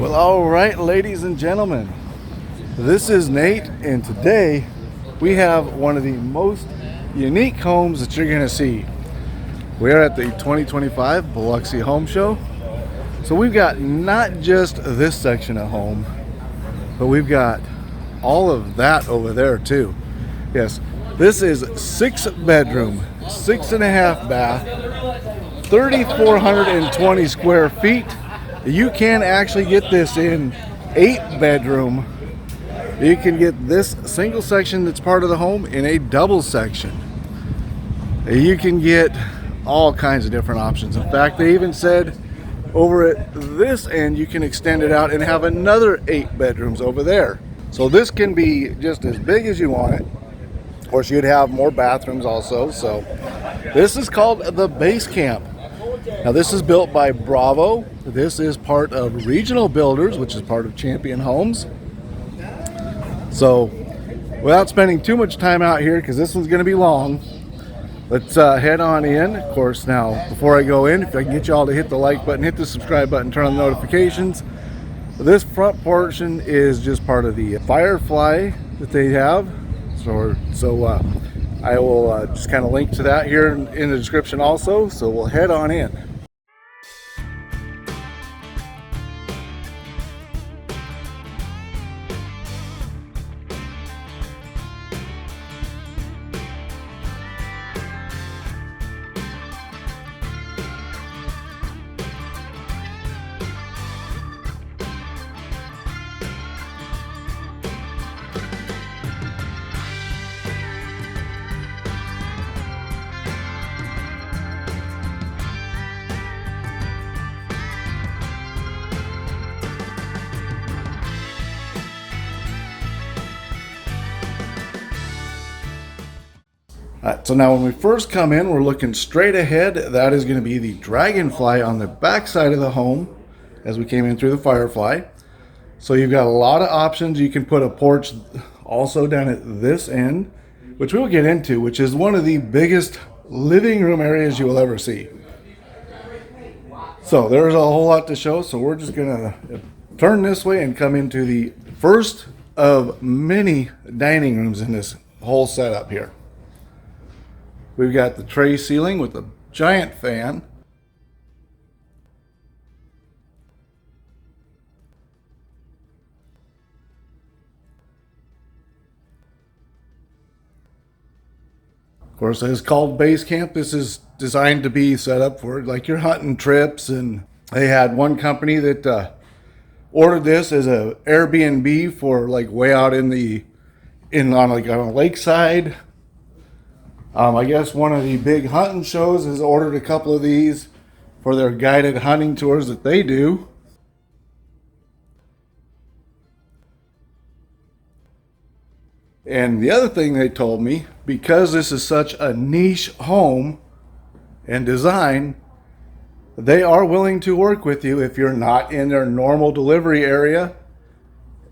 Well, all right, ladies and gentlemen, this is Nate, and today we have one of the most unique homes that you're going to see. We are at the 2025 Biloxi Home Show. So we've got not just this section of home, but we've got all of that over there too. Yes, this is 6-bedroom, 6.5 bath, 3,420 square feet. You can actually get this in 8-bedroom. You can get this single section that's part of the home in a double section. You can get all kinds of different options. In fact, they even said over at this end you can extend it out and have another 8 bedrooms over there. So this can be just as big as you want it. Of course, you'd have more bathrooms also. So this is called the Base Camp. Now this is built by Bravo. This is part of Regional Builders, which is part of Champion Homes. So without spending too much time out here, because this one's going to be long, let's head on in. Of course, now before I go in, if I can get you all to hit the like button, hit the subscribe button, turn on the notifications. This front portion is just part of the Firefly that they have. So I will just kind of link to that here in the description also. So we'll head on in. Alright, so now when we first come in, we're looking straight ahead. That is going to be the Dragonfly on the back side of the home as we came in through the Firefly. So you've got a lot of options. You can put a porch also down at this end, which we'll get into, which is one of the biggest living room areas you will ever see. So there's a whole lot to show. So we're just going to turn this way and come into the first of many dining rooms in this whole setup here. We've got the tray ceiling with a giant fan. Of course, it's called Base Camp. This is designed to be set up for like your hunting trips. And they had one company that ordered this as a Airbnb for like way out on a lakeside. I guess one of the big hunting shows has ordered a couple of these for their guided hunting tours that they do. And the other thing they told me, because this is such a niche home and design, they are willing to work with you if you're not in their normal delivery area.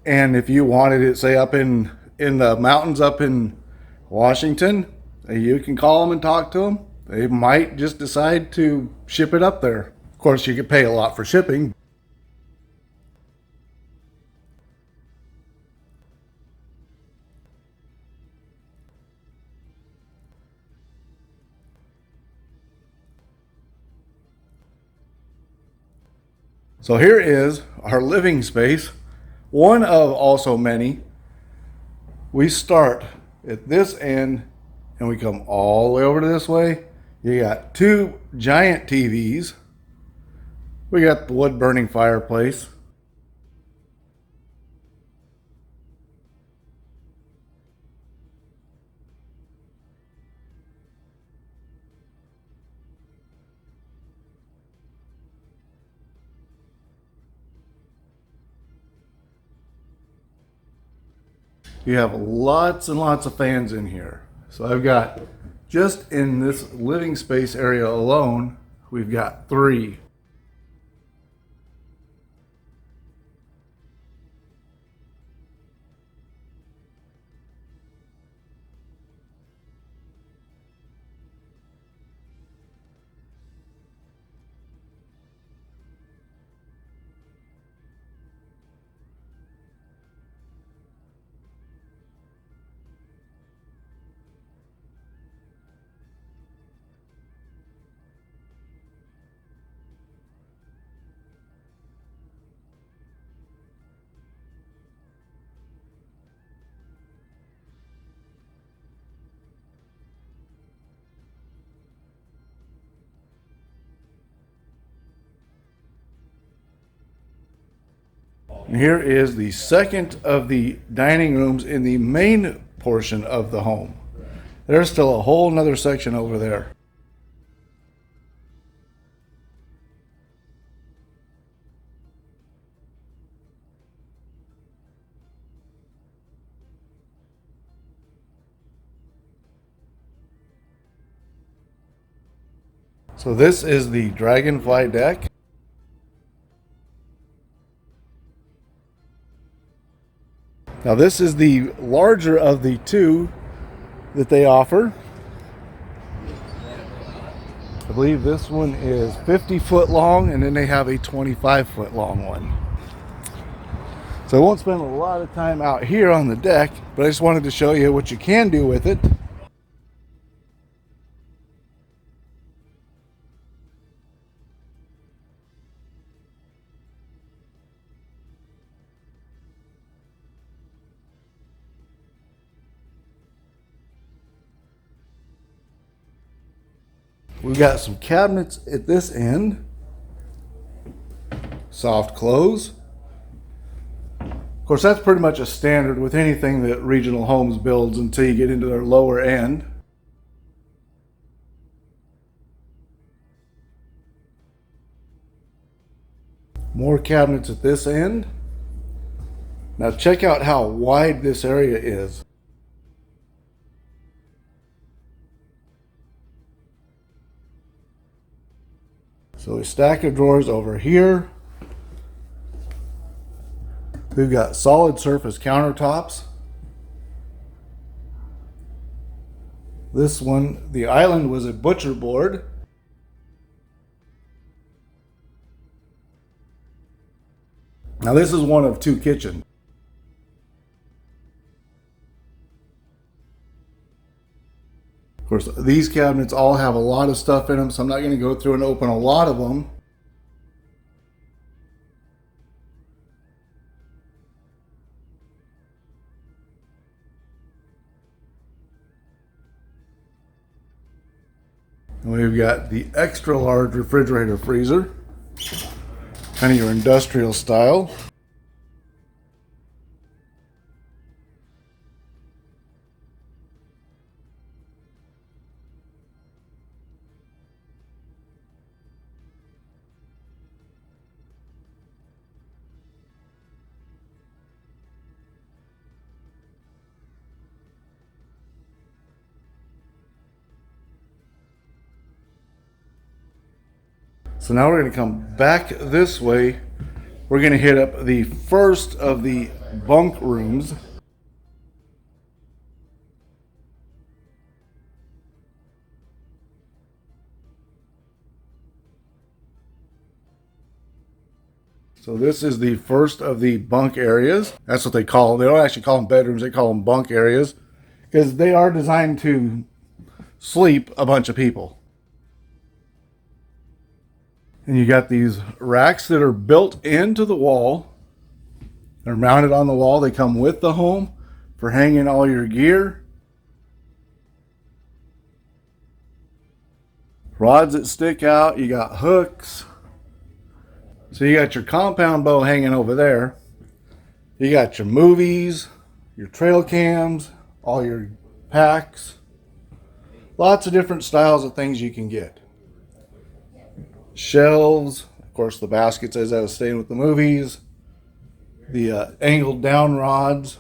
And if you wanted it, say, up in the mountains up in Washington, you can call them and talk to them. They might just decide to ship it up there. Of course, you could pay a lot for shipping. So here is our living space, one of also many. We start at this end and we come all the way over to this way. You got 2 giant TVs. We got the wood burning fireplace. You have lots and lots of fans in here. So I've got, just in this living space area alone, we've got 3. And here is the second of the dining rooms in the main portion of the home. There's still a whole nother section over there. So this is the Dragonfly deck. Now this is the larger of the two that they offer. I believe this one is 50-foot long, and then they have a 25-foot long one. So I won't spend a lot of time out here on the deck, but I just wanted to show you what you can do with it. We've got some cabinets at this end. Soft close. Of course, that's pretty much a standard with anything that Regional Homes builds until you get into their lower end. More cabinets at this end. Now check out how wide this area is. So a stack of drawers over here. We've got solid surface countertops. This one, the island, was a butcher board. Now this is one of two kitchens. Of course, these cabinets all have a lot of stuff in them, so I'm not going to go through and open a lot of them. And we've got the extra large refrigerator freezer, kind of your industrial style. So now we're going to come back this way. We're going to hit up the first of the bunk rooms. So this is the first of the bunk areas. That's what they call them. They don't actually call them bedrooms. They call them bunk areas because they are designed to sleep a bunch of people. And you got these racks that are built into the wall. They're mounted on the wall. They come with the home for hanging all your gear. Rods that stick out. You got hooks. So you got your compound bow hanging over there. You got your movies, your trail cams, all your packs. Lots of different styles of things you can get. Shelves, of course the baskets as I was staying with the movies, the angled down rods.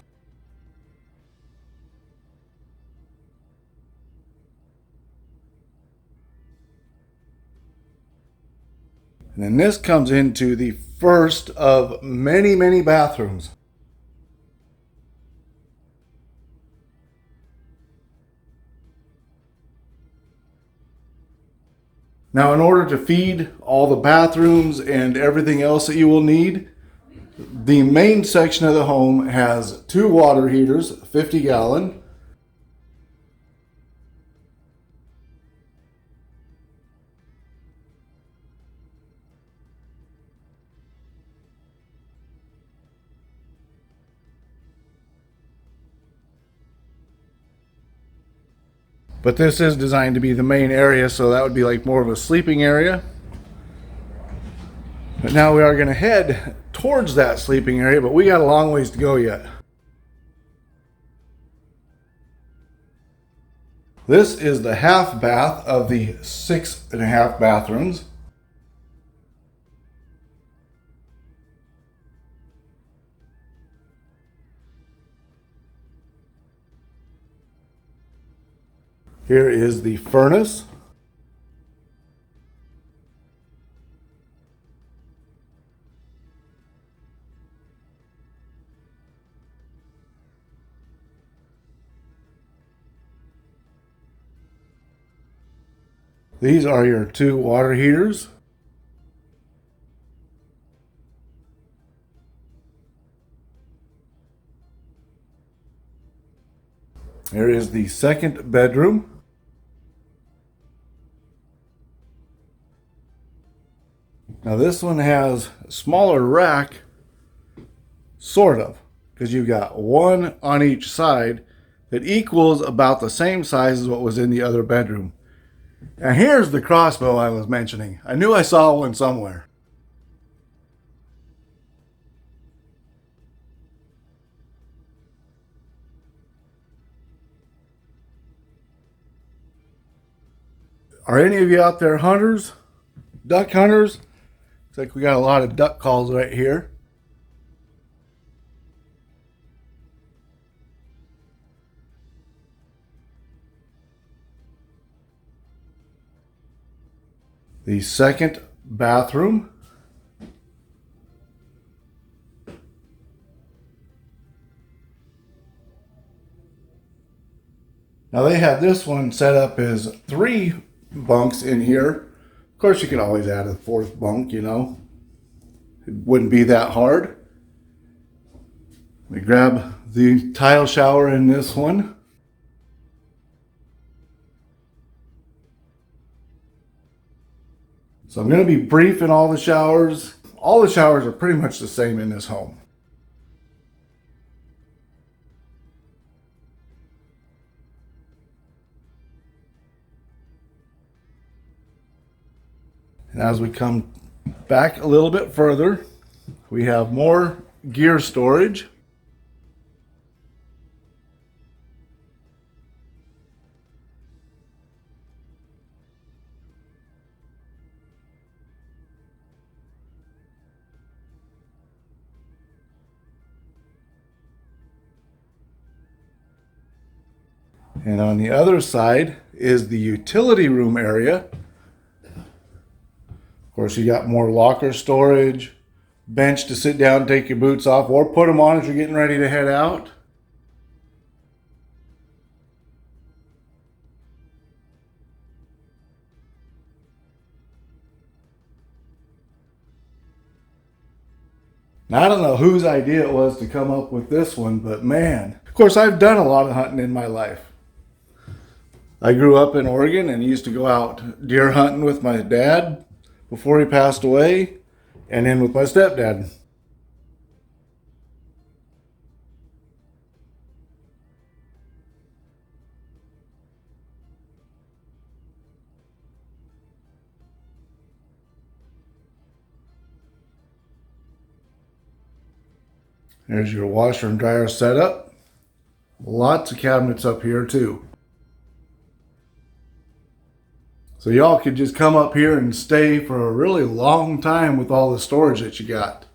And then this comes into the first of many, many bathrooms. Now, in order to feed all the bathrooms and everything else that you will need, the main section of the home has 2 water heaters, 50-gallon. But this is designed to be the main area, so that would be like more of a sleeping area. But now we are going to head towards that sleeping area, but we got a long ways to go yet. This is the half bath of the 6.5 bathrooms. Here is the furnace. These are your 2 water heaters. Here is the second bedroom. Now this one has a smaller rack, sort of, because you've got one on each side that equals about the same size as what was in the other bedroom. Now here's the crossbow I was mentioning. I knew I saw one somewhere. Are any of you out there hunters? Duck hunters? Looks like we got a lot of duck calls right here. The second bathroom. Now they had this one set up as 3 bunks in here. Of course you can always add a 4th bunk, you know. It wouldn't be that hard. We grab the tile shower in this one. So I'm going to be brief in all the showers. All the showers are pretty much the same in this home. And as we come back a little bit further, we have more gear storage. And on the other side is the utility room area. Of course, you got more locker storage, bench to sit down, take your boots off, or put them on if you're getting ready to head out. Now, I don't know whose idea it was to come up with this one, but man, of course, I've done a lot of hunting in my life. I grew up in Oregon and used to go out deer hunting with my dad before he passed away, and then with my stepdad. There's your washer and dryer setup. Lots of cabinets up here too. So y'all could just come up here and stay for a really long time with all the storage that you got.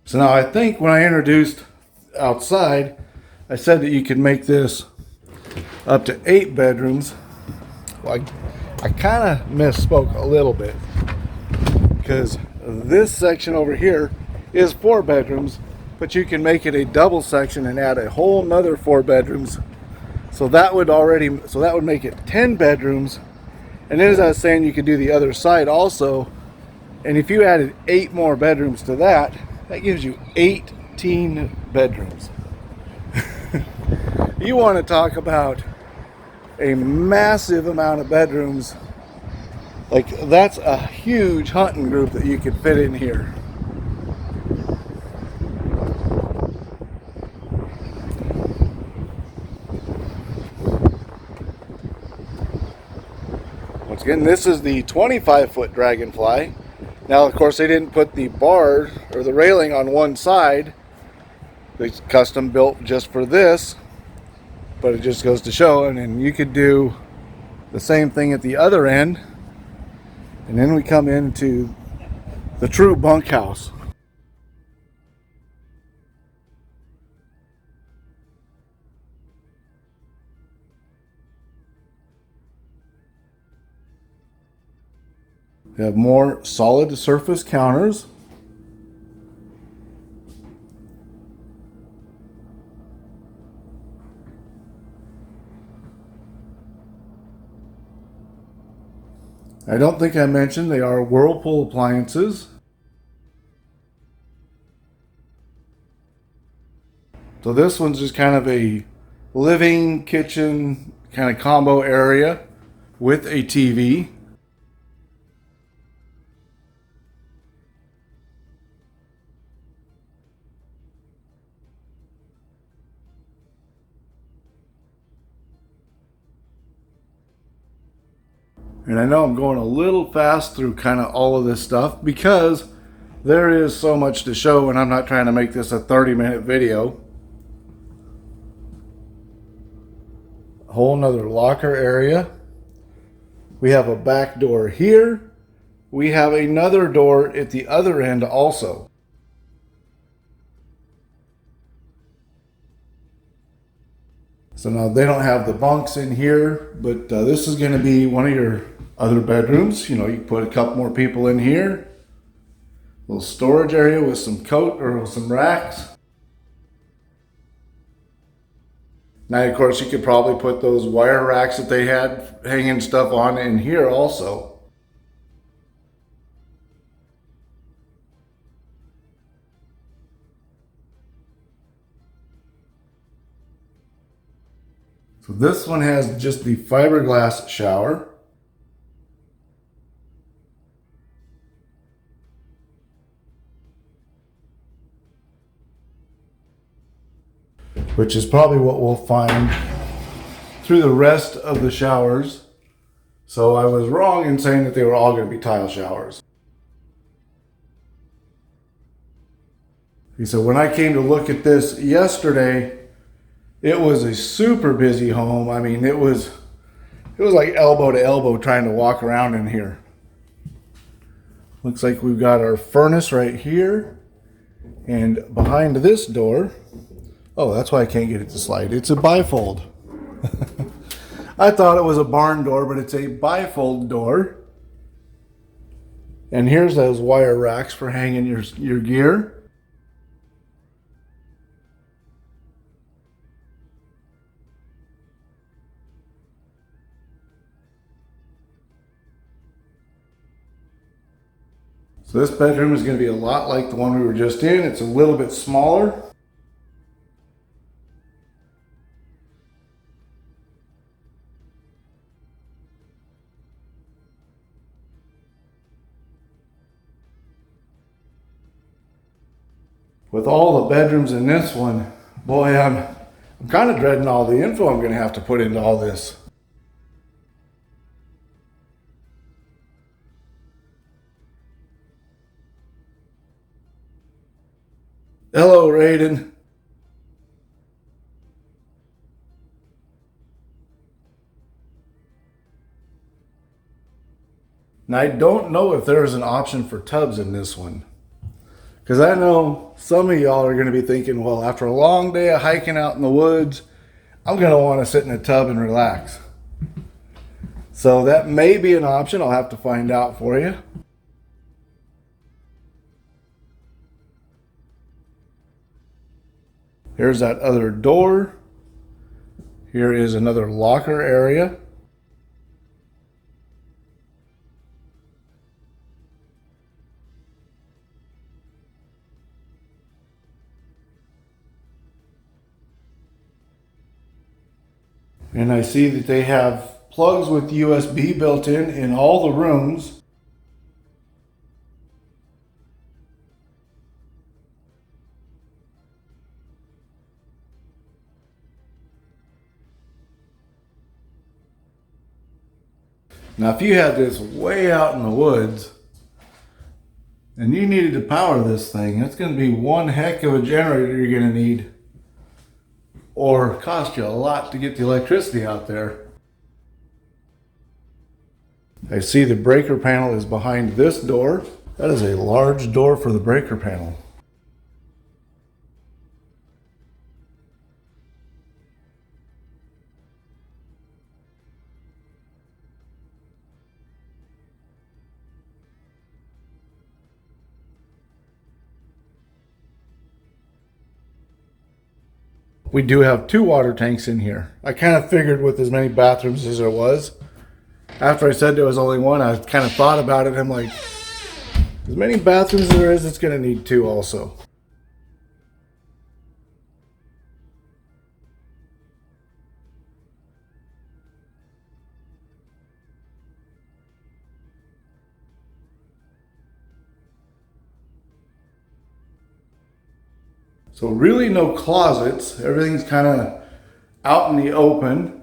So now I think when I introduced outside, I said that you could make this up to 8 bedrooms. Well, I kind of misspoke a little bit, because this section over here is 4 bedrooms, but you can make it a double section and add a whole nother 4 bedrooms. So that would make it 10 bedrooms. And then, as I was saying, you could do the other side also. And if you added 8 more bedrooms to that, that gives you 18 bedrooms. You want to talk about a massive amount of bedrooms. Like, that's a huge hunting group that you could fit in here. Again, this is the 25-foot Dragonfly. Now, of course, they didn't put the bar or the railing on one side. It's custom built just for this, but it just goes to show. And then you could do the same thing at the other end. And then we come into the true bunkhouse. We have more solid surface counters. I don't think I mentioned they are Whirlpool appliances. So this one's just kind of a living kitchen kind of combo area with a TV. And I know I'm going a little fast through kind of all of this stuff because there is so much to show and I'm not trying to make this a 30-minute video. A whole nother locker area. We have a back door here. We have another door at the other end also. So now they don't have the bunks in here, but this is going to be one of your other bedrooms. You know, you can put a couple more people in here. A little storage area with some coat or with some racks. Now, of course, you could probably put those wire racks that they had hanging stuff on in here also. So this one has just the fiberglass shower. Which is probably what we'll find through the rest of the showers. So I was wrong in saying that they were all going to be tile showers. So when I came to look at this yesterday, it was a super busy home. I mean, it was like elbow to elbow trying to walk around in here. Looks like we've got our furnace right here. And behind this door, oh, that's why I can't get it to slide. It's a bifold. I thought it was a barn door, but it's a bifold door. And here's those wire racks for hanging your gear. So this bedroom is going to be a lot like the one we were just in. It's a little bit smaller. With all the bedrooms in this one, boy, I'm kind of dreading all the info I'm going to have to put into all this. Hello, Raiden. Now, I don't know if there's an option for tubs in this one. Because I know some of y'all are going to be thinking, well, after a long day of hiking out in the woods, I'm going to want to sit in a tub and relax. So that may be an option. I'll have to find out for you. Here's that other door. Here is another locker area. And I see that they have plugs with USB built in all the rooms. Now, if you had this way out in the woods and you needed to power this thing, it's going to be one heck of a generator you're going to need, or cost you a lot to get the electricity out there. I see the breaker panel is behind this door. That is a large door for the breaker panel. We do have 2 water tanks in here. I kind of figured with as many bathrooms as there was. After I said there was only 1, I kind of thought about it. I'm like, as many bathrooms as there is, it's going to need 2 also. So really no closets. Everything's kind of out in the open.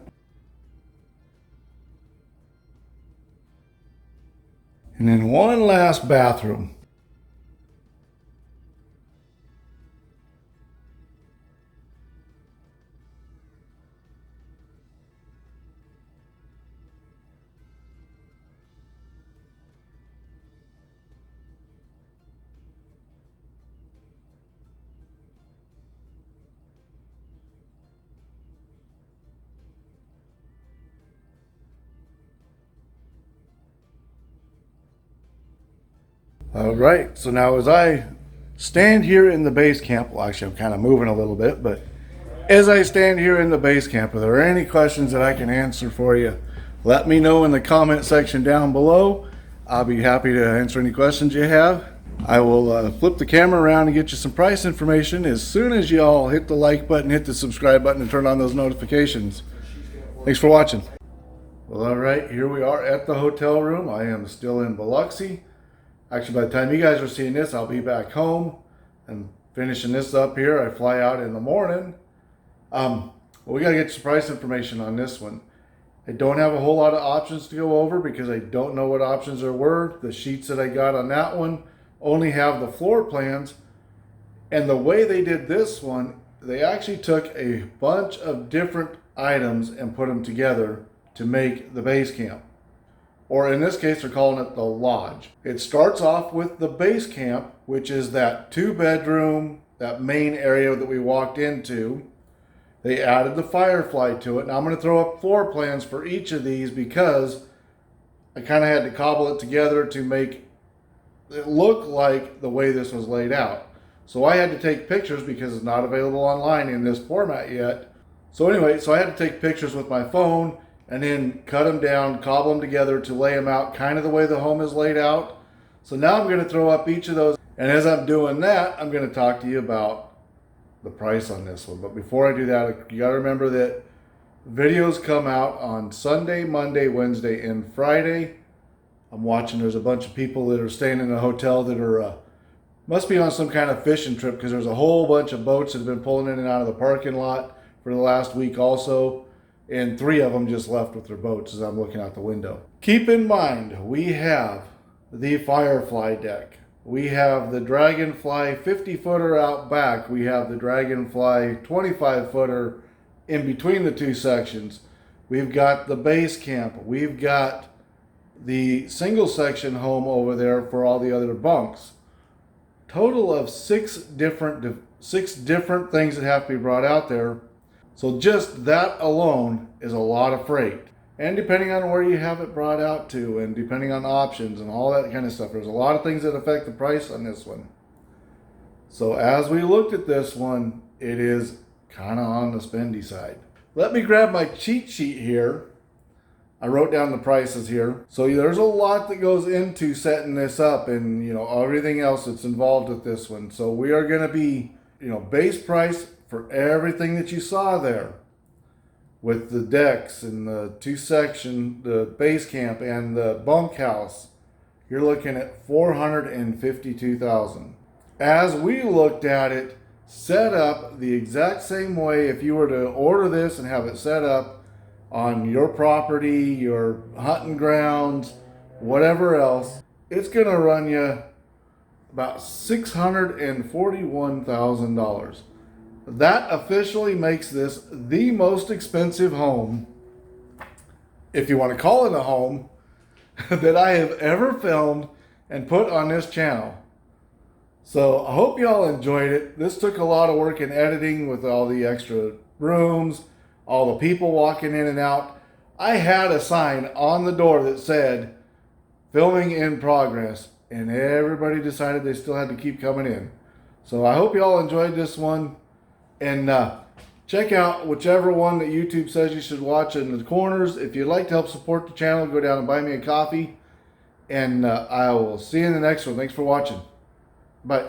And then one last bathroom. All right, so now as I stand here in the base camp, well, actually I'm kind of moving a little bit, but as I stand here in the base camp, are there any questions that I can answer for you? Let me know in the comment section down below. I'll be happy to answer any questions you have. I will flip the camera around and get you some price information as soon as you all hit the like button, hit the subscribe button, and turn on those notifications. Thanks for watching. Well, all right, here we are at the hotel room. I am still in Biloxi. Actually, by the time you guys are seeing this, I'll be back home and finishing this up here. I fly out in the morning. We got to get some price information on this one. I don't have a whole lot of options to go over because I don't know what options there were. The sheets that I got on that one only have the floor plans. And the way they did this one, they actually took a bunch of different items and put them together to make the base camp. Or in this case, they're calling it the lodge. It starts off with the base camp, which is that 2-bedroom, that main area that we walked into. They added the Firefly to it. Now I'm going to throw up floor plans for each of these because I kind of had to cobble it together to make it look like the way this was laid out. So I had to take pictures because it's not available online in this format yet. So anyway, I had to take pictures with my phone and then cut them down, cobble them together to lay them out kind of the way the home is laid out. So now I'm going to throw up each of those. And as I'm doing that, I'm going to talk to you about the price on this one. But before I do that, you got to remember that videos come out on Sunday, Monday, Wednesday, and Friday. I'm watching there's a bunch of people that are staying in a hotel that are, must be on some kind of fishing trip because there's a whole bunch of boats that have been pulling in and out of the parking lot for the last week also. And 3 of them just left with their boats as I'm looking out the window. Keep in mind, we have the Firefly deck. We have the Dragonfly 50-footer out back. We have the Dragonfly 25-footer in between the 2 sections. We've got the base camp. We've got the single section home over there for all the other bunks. Total of 6 different things that have to be brought out there. So just that alone is a lot of freight. And depending on where you have it brought out to and depending on options and all that kind of stuff, there's a lot of things that affect the price on this one. So as we looked at this one, it is kind of on the spendy side. Let me grab my cheat sheet here. I wrote down the prices here. So there's a lot that goes into setting this up and everything else that's involved with this one. So we are going to be, base price for everything that you saw there with the decks and the 2 section, the base camp and the bunkhouse, you're looking at $452,000. As we looked at it, set up the exact same way, if you were to order this and have it set up, on your property, your hunting grounds, whatever else, it's going to run you about $641,000. That officially makes this the most expensive home, if you want to call it a home, that I have ever filmed and put on this channel. So I hope y'all enjoyed it. This took a lot of work in editing with all the extra rooms, all the people walking in and out. I had a sign on the door that said, filming in progress, and everybody decided they still had to keep coming in. So I hope y'all enjoyed this one, and check out whichever one that YouTube says you should watch in the corners. If you'd like to help support the channel, go down and buy me a coffee, and I will see you in the next one. Thanks for watching. Bye.